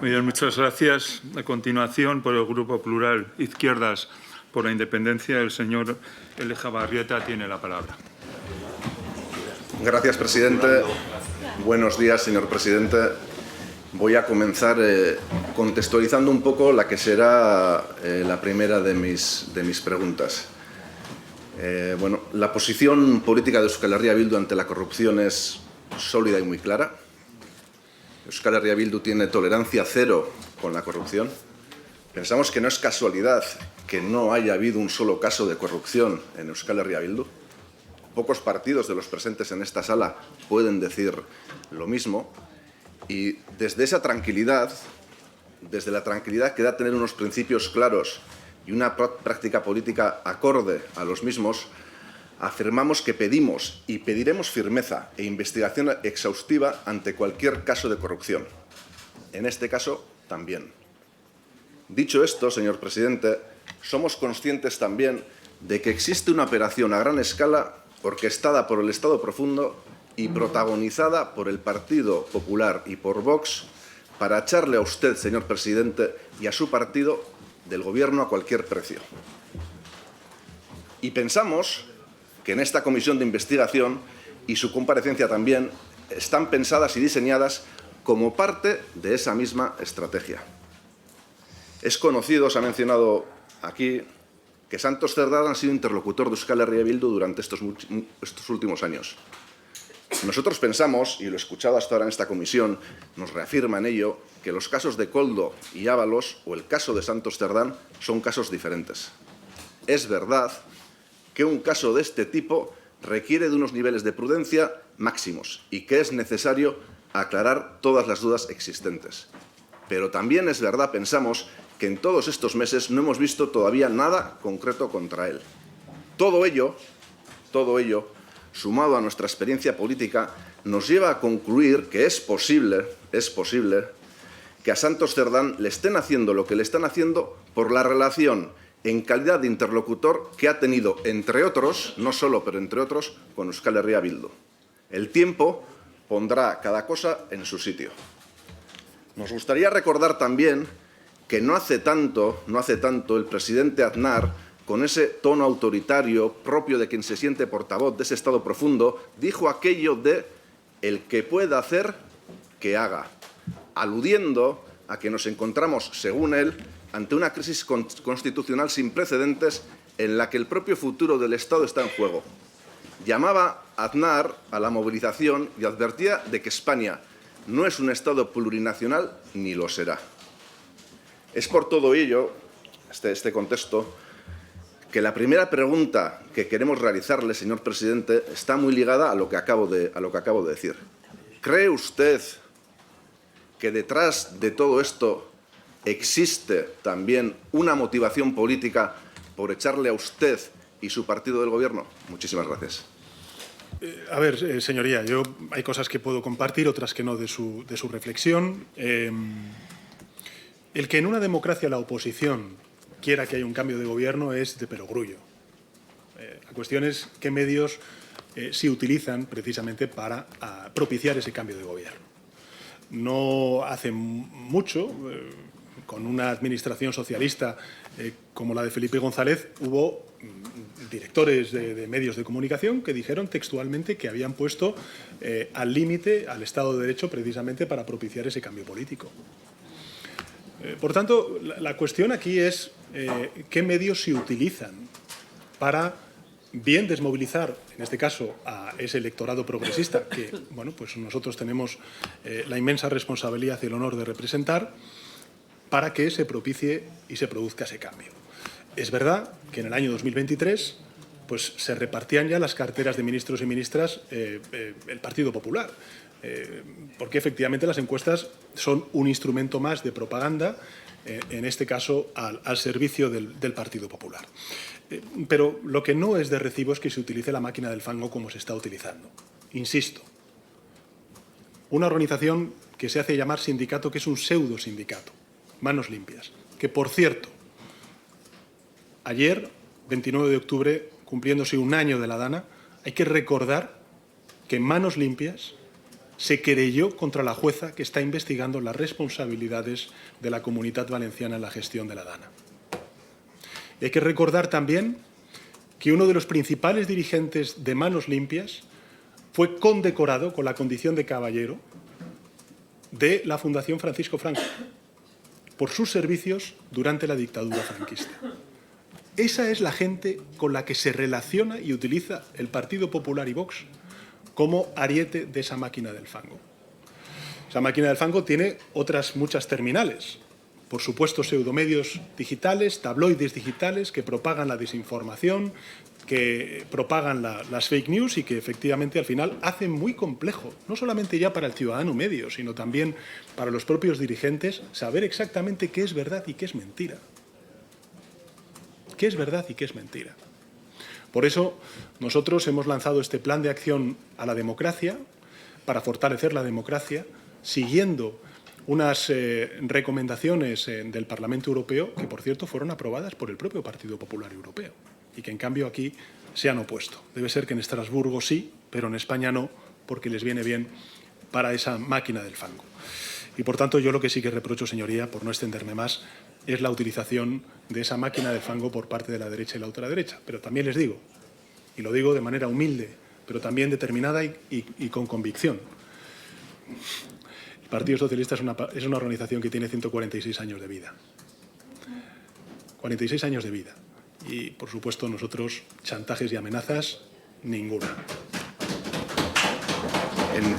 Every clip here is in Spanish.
Muy bien, muchas gracias. A continuación, por el Grupo Plural Izquierdas por la Independencia, el señor Elejabarrieta tiene la palabra. Gracias, presidente. Buenos días, señor presidente. Voy a comenzar contextualizando un poco la que será la primera de mis preguntas. La posición política de Euskal Herria Bildu ante la corrupción es sólida y muy clara. Euskal Herria Bildu tiene tolerancia cero con la corrupción. Pensamos que no es casualidad que no haya habido un solo caso de corrupción en Euskal Herria Bildu. Pocos partidos de los presentes en esta sala pueden decir lo mismo. Y desde esa tranquilidad, desde la tranquilidad que da tener unos principios claros y una práctica política acorde a los mismos, afirmamos que pedimos y pediremos firmeza e investigación exhaustiva ante cualquier caso de corrupción. En este caso, también. Dicho esto, señor presidente, somos conscientes también de que existe una operación a gran escala orquestada por el Estado profundo y protagonizada por el Partido Popular y por Vox para echarle a usted, señor presidente, y a su partido del Gobierno a cualquier precio. Y pensamos que en esta comisión de investigación y su comparecencia también están pensadas y diseñadas como parte de esa misma estrategia. Es conocido, se ha mencionado aquí, que Santos Cerdán ha sido interlocutor de Euskal Herria Bildu durante estos últimos años. Nosotros pensamos, y lo he escuchado hasta ahora en esta comisión, nos reafirma en ello, que los casos de Koldo y Ábalos o el caso de Santos Cerdán son casos diferentes. Es verdad que un caso de este tipo requiere de unos niveles de prudencia máximos y que es necesario aclarar todas las dudas existentes. Pero también es verdad, pensamos, que en todos estos meses no hemos visto todavía nada concreto contra él. Todo ello, sumado a nuestra experiencia política, nos lleva a concluir que es posible que a Santos Cerdán le estén haciendo lo que le están haciendo por la relación en calidad de interlocutor que ha tenido, entre otros, no solo, pero entre otros, con Euskal Herria Bildu. El tiempo pondrá cada cosa en su sitio. Nos gustaría recordar también que no hace tanto el presidente Aznar, con ese tono autoritario propio de quien se siente portavoz de ese Estado profundo, dijo aquello de «el que pueda hacer, que haga», aludiendo a que nos encontramos, según él, ante una crisis constitucional sin precedentes en la que el propio futuro del Estado está en juego. Llamaba Aznar a la movilización y advertía de que España no es un Estado plurinacional ni lo será. Es por todo ello, este contexto, que la primera pregunta que queremos realizarle, señor presidente, está muy ligada a lo que acabo de decir. ¿Cree usted que detrás de todo esto existe también una motivación política por echarle a usted y su partido del Gobierno? Muchísimas gracias. A ver, señoría, hay cosas que puedo compartir, otras que no de su reflexión. El que en una democracia la oposición quiera que haya un cambio de gobierno es de perogrullo. La cuestión es qué medios se utilizan precisamente para propiciar ese cambio de gobierno. No hace mucho, con una administración socialista como la de Felipe González, hubo directores de medios de comunicación que dijeron textualmente que habían puesto al límite al Estado de Derecho precisamente para propiciar ese cambio político. Por tanto, la cuestión aquí es qué medios se utilizan para bien desmovilizar, en este caso, a ese electorado progresista que, bueno, pues nosotros tenemos la inmensa responsabilidad y el honor de representar, para que se propicie y se produzca ese cambio. Es verdad que en el año 2023 pues, se repartían ya las carteras de ministros y ministras el Partido Popular, porque efectivamente las encuestas son un instrumento más de propaganda, en este caso al servicio del Partido Popular. Pero lo que no es de recibo es que se utilice la máquina del fango como se está utilizando. Insisto, una organización que se hace llamar sindicato, que es un pseudo sindicato, Manos Limpias, que, por cierto, ayer, 29 de octubre, cumpliéndose un año de la Dana, hay que recordar que Manos Limpias se querelló contra la jueza que está investigando las responsabilidades de la Comunitat Valenciana en la gestión de la Dana. Y hay que recordar también que uno de los principales dirigentes de Manos Limpias fue condecorado con la condición de caballero de la Fundación Francisco Franco por sus servicios durante la dictadura franquista. Esa es la gente con la que se relaciona y utiliza el Partido Popular y Vox como ariete de esa máquina del fango. Esa máquina del fango tiene otras muchas terminales. Por supuesto, pseudomedios digitales, tabloides digitales que propagan la desinformación, que propagan las fake news y que efectivamente al final hacen muy complejo, no solamente ya para el ciudadano medio, sino también para los propios dirigentes, saber exactamente qué es verdad y qué es mentira. ¿Qué es verdad y qué es mentira? Por eso nosotros hemos lanzado este plan de acción a la democracia, para fortalecer la democracia, siguiendo unas recomendaciones del Parlamento Europeo que, por cierto, fueron aprobadas por el propio Partido Popular Europeo y que, en cambio, aquí se han opuesto. Debe ser que en Estrasburgo sí, pero en España no, porque les viene bien para esa máquina del fango. Y, por tanto, yo lo que sí que reprocho, señoría, por no extenderme más, es la utilización de esa máquina del fango por parte de la derecha y la ultraderecha. Pero también les digo, y lo digo de manera humilde, pero también determinada y con convicción, el Partido Socialista es una organización que tiene 146 años de vida. 46 años de vida. Y, por supuesto, nosotros, chantajes y amenazas, ninguna.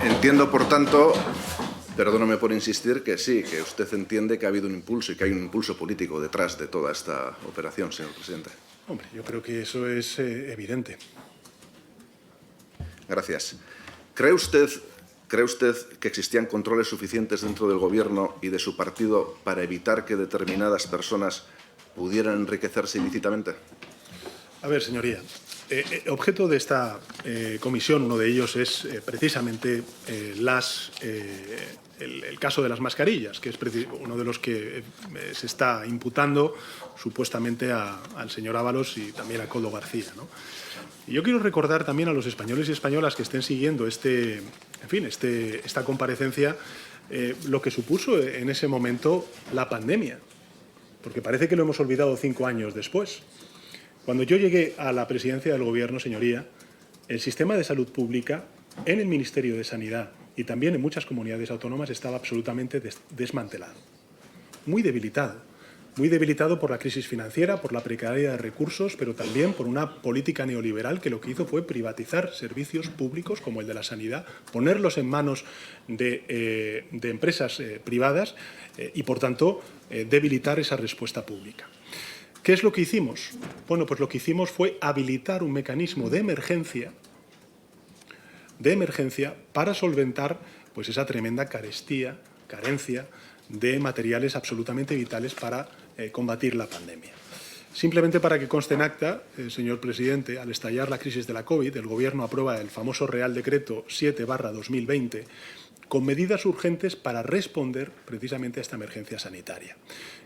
Entiendo, por tanto, perdóname por insistir, que sí, que usted entiende que ha habido un impulso y que hay un impulso político detrás de toda esta operación, señor presidente. Hombre, yo creo que eso es evidente. Gracias. ¿Cree usted que existían controles suficientes dentro del Gobierno y de su partido para evitar que determinadas personas pudieran enriquecerse ilícitamente? A ver, señoría, objeto de esta comisión, uno de ellos es precisamente el caso de las mascarillas, que es uno de los que se está imputando supuestamente al señor Ábalos y también a Koldo García, ¿no? Y yo quiero recordar también a los españoles y españolas que estén siguiendo esta comparecencia, lo que supuso en ese momento la pandemia, porque parece que lo hemos olvidado 5 años después. Cuando yo llegué a la presidencia del Gobierno, señoría, el sistema de salud pública en el Ministerio de Sanidad y también en muchas comunidades autónomas estaba absolutamente desmantelado, muy debilitado por la crisis financiera, por la precariedad de recursos, pero también por una política neoliberal que lo que hizo fue privatizar servicios públicos como el de la sanidad, ponerlos en manos de empresas privadas y, por tanto, debilitar esa respuesta pública. ¿Qué es lo que hicimos? Bueno, pues lo que hicimos fue habilitar un mecanismo de emergencia para solventar pues esa tremenda carencia de materiales absolutamente vitales para combatir la pandemia. Simplemente para que conste en acta, señor presidente, al estallar la crisis de la COVID, el Gobierno aprueba el famoso Real Decreto 7/2020 con medidas urgentes para responder precisamente a esta emergencia sanitaria.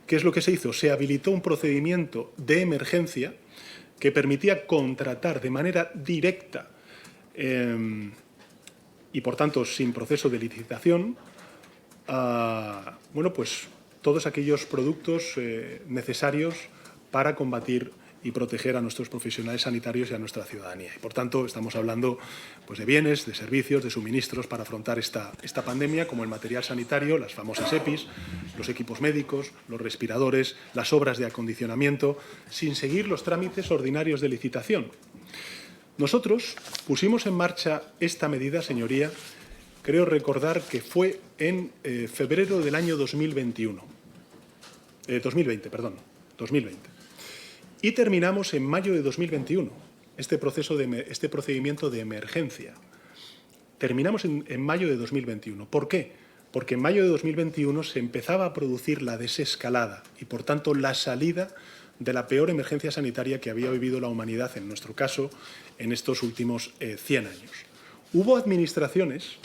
¿Qué es lo que se hizo? Se habilitó un procedimiento de emergencia que permitía contratar de manera directa y, por tanto, sin proceso de licitación, bueno, pues todos aquellos productos necesarios para combatir y proteger a nuestros profesionales sanitarios y a nuestra ciudadanía. Y, por tanto, estamos hablando pues, de bienes, de servicios, de suministros para afrontar esta pandemia, como el material sanitario, las famosas EPIs, los equipos médicos, los respiradores, las obras de acondicionamiento, sin seguir los trámites ordinarios de licitación. Nosotros pusimos en marcha esta medida, señoría, creo recordar que fue en febrero del año 2020. Y terminamos en mayo de 2021 este procedimiento de emergencia. Terminamos en mayo de 2021. ¿Por qué? Porque en mayo de 2021 se empezaba a producir la desescalada y, por tanto, la salida de la peor emergencia sanitaria que había vivido la humanidad, en nuestro caso, en estos últimos 100 años. Hubo administraciones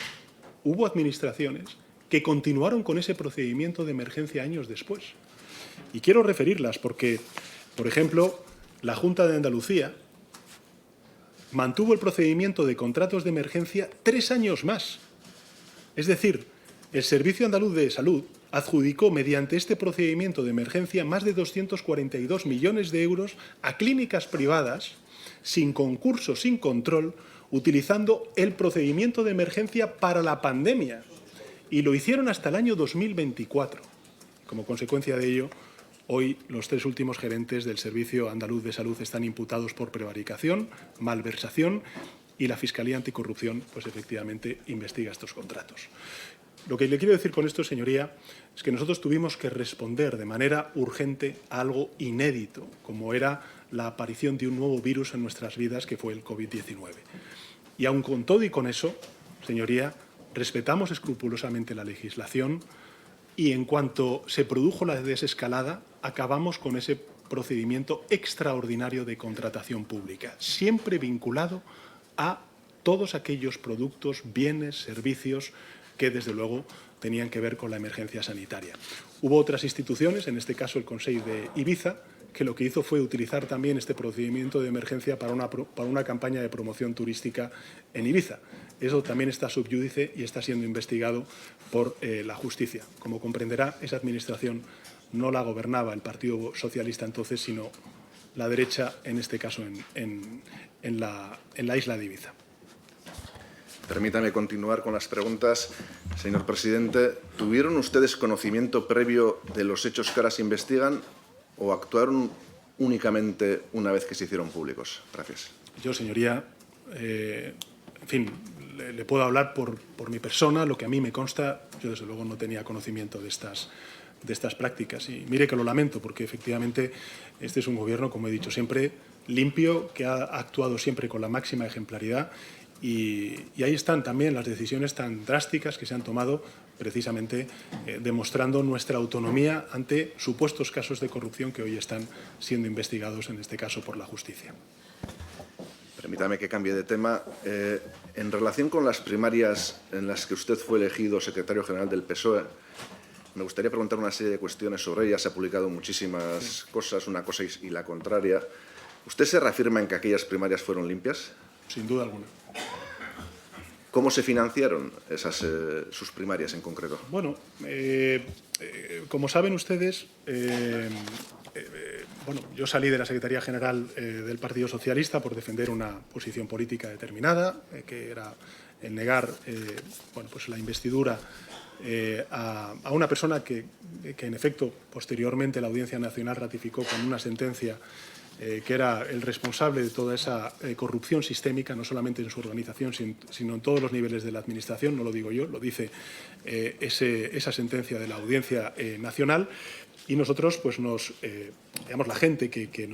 que continuaron con ese procedimiento de emergencia años después. Y quiero referirlas porque, por ejemplo, la Junta de Andalucía mantuvo el procedimiento de contratos de emergencia 3 años más. Es decir, el Servicio Andaluz de Salud adjudicó mediante este procedimiento de emergencia más de 242 millones de euros a clínicas privadas, sin concurso, sin control, utilizando el procedimiento de emergencia para la pandemia. Y lo hicieron hasta el año 2024. Como consecuencia de ello, hoy los 3 últimos gerentes del Servicio Andaluz de Salud están imputados por prevaricación, malversación, y la Fiscalía Anticorrupción, pues efectivamente, investiga estos contratos. Lo que le quiero decir con esto, señoría, es que nosotros tuvimos que responder de manera urgente a algo inédito, como era la aparición de un nuevo virus en nuestras vidas, que fue el COVID-19. Y aun con todo y con eso, señoría, respetamos escrupulosamente la legislación y en cuanto se produjo la desescalada, acabamos con ese procedimiento extraordinario de contratación pública, siempre vinculado a todos aquellos productos, bienes, servicios que, desde luego, tenían que ver con la emergencia sanitaria. Hubo otras instituciones, en este caso el Consell de Ibiza, que lo que hizo fue utilizar también este procedimiento de emergencia para una campaña de promoción turística en Ibiza. Eso también está subyúdice y está siendo investigado por la justicia. Como comprenderá, esa administración no la gobernaba el Partido Socialista entonces, sino la derecha, en este caso en la isla de Ibiza. Permítame continuar con las preguntas. Señor presidente, ¿tuvieron ustedes conocimiento previo de los hechos que ahora se investigan o actuaron únicamente una vez que se hicieron públicos? Gracias. Yo, señoría, en fin, le puedo hablar por mi persona, lo que a mí me consta. Yo, desde luego, no tenía conocimiento de estas prácticas. Y mire que lo lamento, porque efectivamente este es un gobierno, como he dicho siempre, limpio, que ha actuado siempre con la máxima ejemplaridad. Y ahí están también las decisiones tan drásticas que se han tomado, precisamente demostrando nuestra autonomía ante supuestos casos de corrupción que hoy están siendo investigados, en este caso, por la justicia. Permítame que cambie de tema. En relación con las primarias en las que usted fue elegido secretario general del PSOE, me gustaría preguntar una serie de cuestiones sobre ellas. Se ha publicado muchísimas cosas, una cosa y la contraria. ¿Usted se reafirma en que aquellas primarias fueron limpias? Sin duda alguna. ¿Cómo se financiaron sus primarias en concreto? Bueno, como saben ustedes, bueno, yo salí de la Secretaría General del Partido Socialista por defender una posición política determinada, que era el negar bueno, pues la investidura a una persona que, en efecto, posteriormente la Audiencia Nacional ratificó con una sentencia que era el responsable de toda esa corrupción sistémica, no solamente en su organización, sino en todos los niveles de la Administración. No lo digo yo, lo dice esa sentencia de la Audiencia Nacional. Y nosotros, pues digamos, la gente que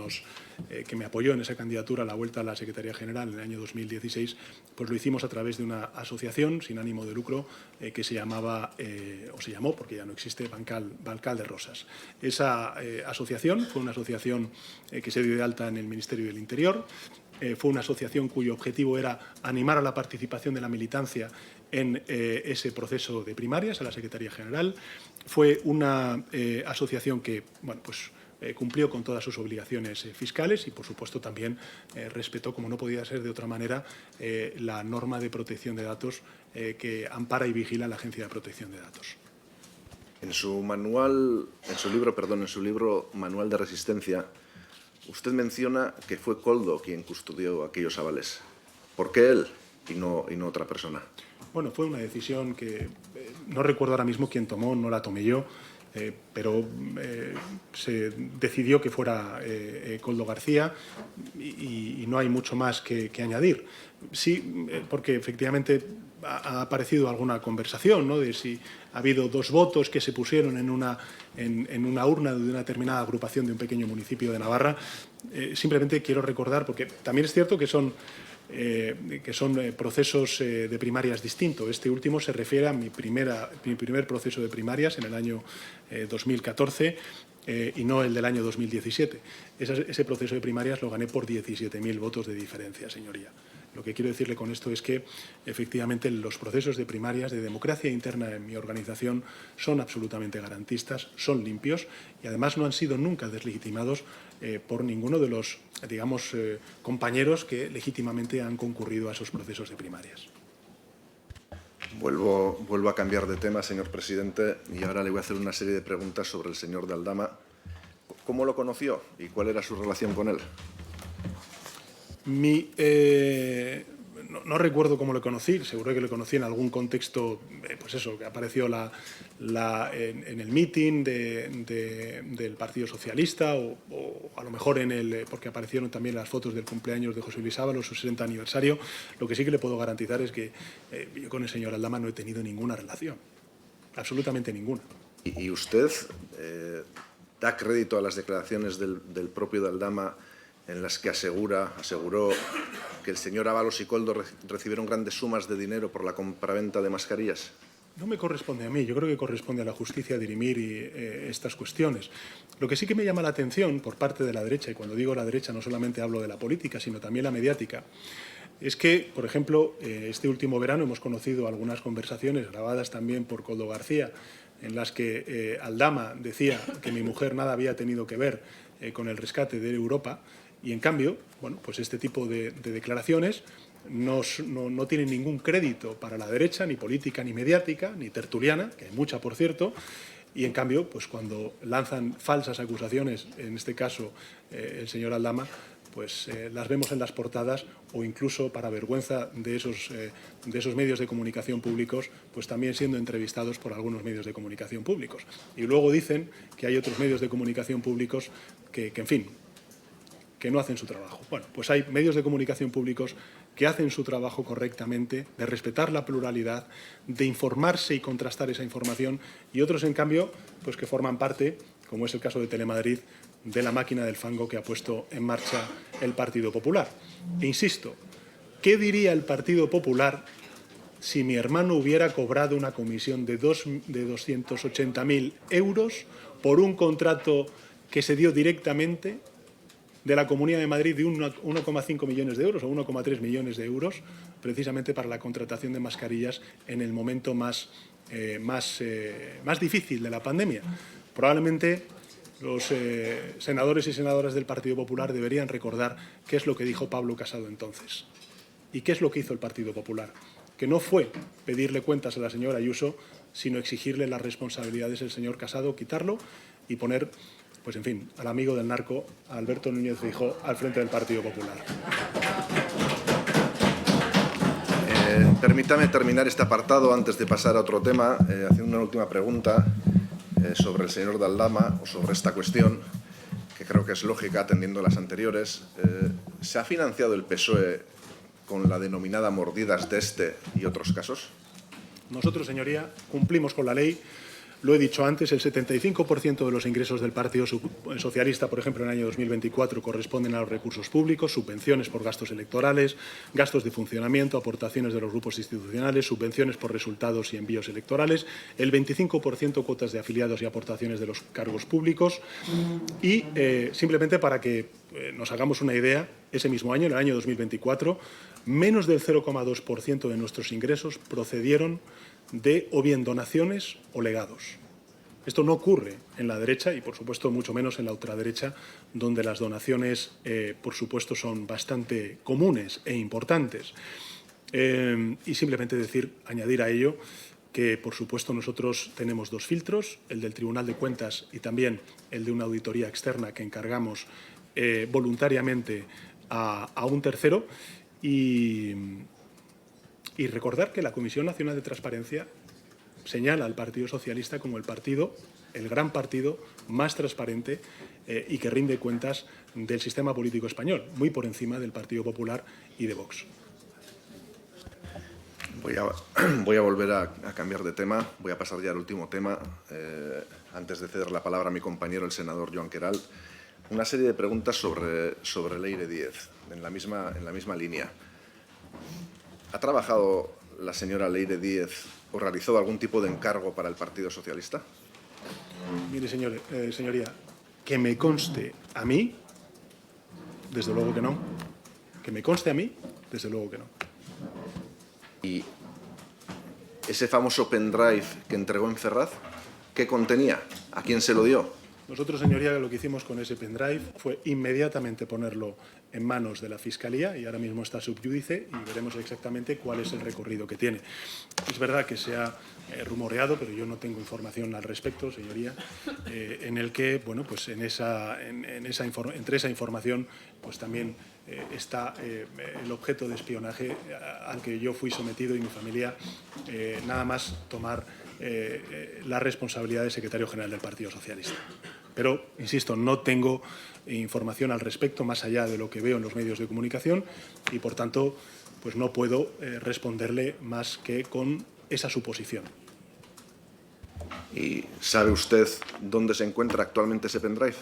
me apoyó en esa candidatura a la vuelta a la Secretaría General en el año 2016, pues lo hicimos a través de una asociación sin ánimo de lucro que se llamaba, o se llamó, porque ya no existe, Bancal de Rosas. Esa asociación fue una asociación que se dio de alta en el Ministerio del Interior. Fue una asociación cuyo objetivo era animar a la participación de la militancia en ese proceso de primarias a la Secretaría General. Fue una asociación que, bueno, pues, cumplió con todas sus obligaciones fiscales y, por supuesto, también respetó, como no podía ser de otra manera, la norma de protección de datos que ampara y vigila la Agencia de Protección de Datos. En su libro Manual de Resistencia, usted menciona que fue Koldo quien custodió aquellos avales. ¿Por qué él y no otra persona? Bueno, fue una decisión que no recuerdo ahora mismo quién tomó, no la tomé yo, pero se decidió que fuera Koldo García y no hay mucho más que añadir. Sí, porque efectivamente ha aparecido alguna conversación, ¿no?, de si ha habido 2 votos que se pusieron en una urna de una determinada agrupación de un pequeño municipio de Navarra. Simplemente quiero recordar, porque también es cierto que son procesos de primarias distintos. Este último se refiere a mi primer proceso de primarias en el año 2014 y no el del año 2017. Ese proceso de primarias lo gané por 17.000 votos de diferencia, señoría. Lo que quiero decirle con esto es que, efectivamente, los procesos de primarias de democracia interna en mi organización son absolutamente garantistas, son limpios y, además, no han sido nunca deslegitimados por ninguno de los, digamos, compañeros que legítimamente han concurrido a esos procesos de primarias. Vuelvo a cambiar de tema, señor presidente, y ahora le voy a hacer una serie de preguntas sobre el señor de Aldama. ¿Cómo lo conoció y cuál era su relación con él? No recuerdo cómo lo conocí, seguro que lo conocí en algún contexto, pues eso, que apareció en el meeting del Partido Socialista o a lo mejor porque aparecieron también las fotos del cumpleaños de José Luis Ábalos, su 60 aniversario. Lo que sí que le puedo garantizar es que yo con el señor Aldama no he tenido ninguna relación, absolutamente ninguna. ¿Y usted da crédito a las declaraciones del propio de Aldama en las que aseguró que el señor Ábalos y Koldo recibieron grandes sumas de dinero por la compraventa de mascarillas? No me corresponde a mí, yo creo que corresponde a la justicia dirimir estas cuestiones. Lo que sí que me llama la atención por parte de la derecha, y cuando digo la derecha no solamente hablo de la política, sino también la mediática, es que, por ejemplo, este último verano hemos conocido algunas conversaciones grabadas también por Koldo García, en las que Aldama decía que mi mujer nada había tenido que ver con el rescate de Europa, y en cambio, bueno, pues este tipo de declaraciones no tienen ningún crédito para la derecha, ni política, ni mediática, ni tertuliana, que hay mucha, por cierto, y en cambio, pues cuando lanzan falsas acusaciones, en este caso el señor Aldama, pues las vemos en las portadas o incluso, para vergüenza de esos medios de comunicación públicos, pues también siendo entrevistados por algunos medios de comunicación públicos. Y luego dicen que hay otros medios de comunicación públicos que en fin, que no hacen su trabajo. Bueno, pues hay medios de comunicación públicos que hacen su trabajo correctamente, de respetar la pluralidad, de informarse y contrastar esa información, y otros, en cambio, pues que forman parte, como es el caso de Telemadrid, de la máquina del fango que ha puesto en marcha el Partido Popular. E insisto, ¿qué diría el Partido Popular si mi hermano hubiera cobrado una comisión de 280.000 euros por un contrato que se dio directamente de la Comunidad de Madrid de 1,5 millones de euros o 1,3 millones de euros, precisamente para la contratación de mascarillas en el momento más difícil de la pandemia? Probablemente los senadores y senadoras del Partido Popular deberían recordar qué es lo que dijo Pablo Casado entonces y qué es lo que hizo el Partido Popular, que no fue pedirle cuentas a la señora Ayuso, sino exigirle las responsabilidades al señor Casado, quitarlo y poner, pues en fin, al amigo del narco, a Alberto Núñez Feijóo, al frente del Partido Popular. Permítame terminar este apartado antes de pasar a otro tema, haciendo una última pregunta sobre el señor de Aldama o sobre esta cuestión, que creo que es lógica atendiendo a las anteriores. ¿Se ha financiado el PSOE con la denominada mordidas de este y otros casos? Nosotros, señoría, cumplimos con la ley. Lo he dicho antes, el 75% de los ingresos del Partido Socialista, por ejemplo, en el año 2024, corresponden a los recursos públicos, subvenciones por gastos electorales, gastos de funcionamiento, aportaciones de los grupos institucionales, subvenciones por resultados y envíos electorales, el 25% cuotas de afiliados y aportaciones de los cargos públicos. Y simplemente para que nos hagamos una idea, ese mismo año, en el año 2024, menos del 0,2% de nuestros ingresos procedieron de o bien donaciones o legados. Esto no ocurre en la derecha y, por supuesto, mucho menos en la ultraderecha, donde las donaciones, por supuesto, son bastante comunes e importantes. Y simplemente añadir a ello que, por supuesto, nosotros tenemos dos filtros, el del Tribunal de Cuentas y también el de una auditoría externa que encargamos voluntariamente a un tercero. Y recordar que la Comisión Nacional de Transparencia señala al Partido Socialista como el gran partido más transparente y que rinde cuentas del sistema político español, muy por encima del Partido Popular y de Vox. Voy a volver a cambiar de tema, voy a pasar ya al último tema, antes de ceder la palabra a mi compañero, el senador Joan Queralt. Una serie de preguntas sobre Leire Díez, en la misma línea. ¿Ha trabajado la señora Leire Díez o realizó algún tipo de encargo para el Partido Socialista? Mire, señoría, que me conste a mí, desde luego que no. Que me conste a mí, desde luego que no. ¿Y ese famoso pendrive que entregó en Ferraz, qué contenía? ¿A quién se lo dio? Nosotros, señoría, lo que hicimos con ese pendrive fue inmediatamente ponerlo en manos de la Fiscalía y ahora mismo está subyúdice y veremos exactamente cuál es el recorrido que tiene. Es verdad que se ha rumoreado, pero yo no tengo información al respecto, señoría, en el que, bueno, pues entre esa información, pues también está el objeto de espionaje al que yo fui sometido y mi familia, nada más tomar la responsabilidad de secretario general del Partido Socialista. Pero, insisto, no tengo información al respecto más allá de lo que veo en los medios de comunicación y, por tanto, pues no puedo responderle más que con esa suposición. ¿Y sabe usted dónde se encuentra actualmente ese pendrive?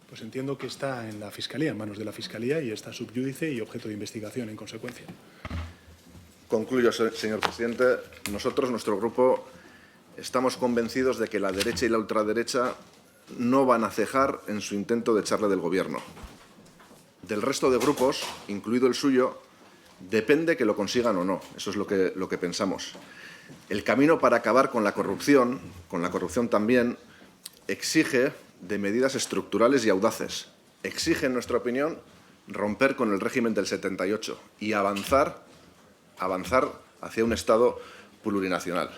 Pues entiendo que está en la Fiscalía, en manos de la Fiscalía, y está subyúdice y objeto de investigación en consecuencia. Concluyo, señor presidente. Nosotros, nuestro grupo, estamos convencidos de que la derecha y la ultraderecha no van a cejar en su intento de echarle del Gobierno. Del resto de grupos, incluido el suyo, depende que lo consigan o no. Eso es lo que pensamos. El camino para acabar con la corrupción también, exige de medidas estructurales y audaces. Exige, en nuestra opinión, romper con el régimen del 78 y avanzar hacia un Estado plurinacional.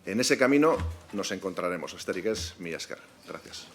En ese camino nos encontraremos. Besterik ez, mila esker. Gracias.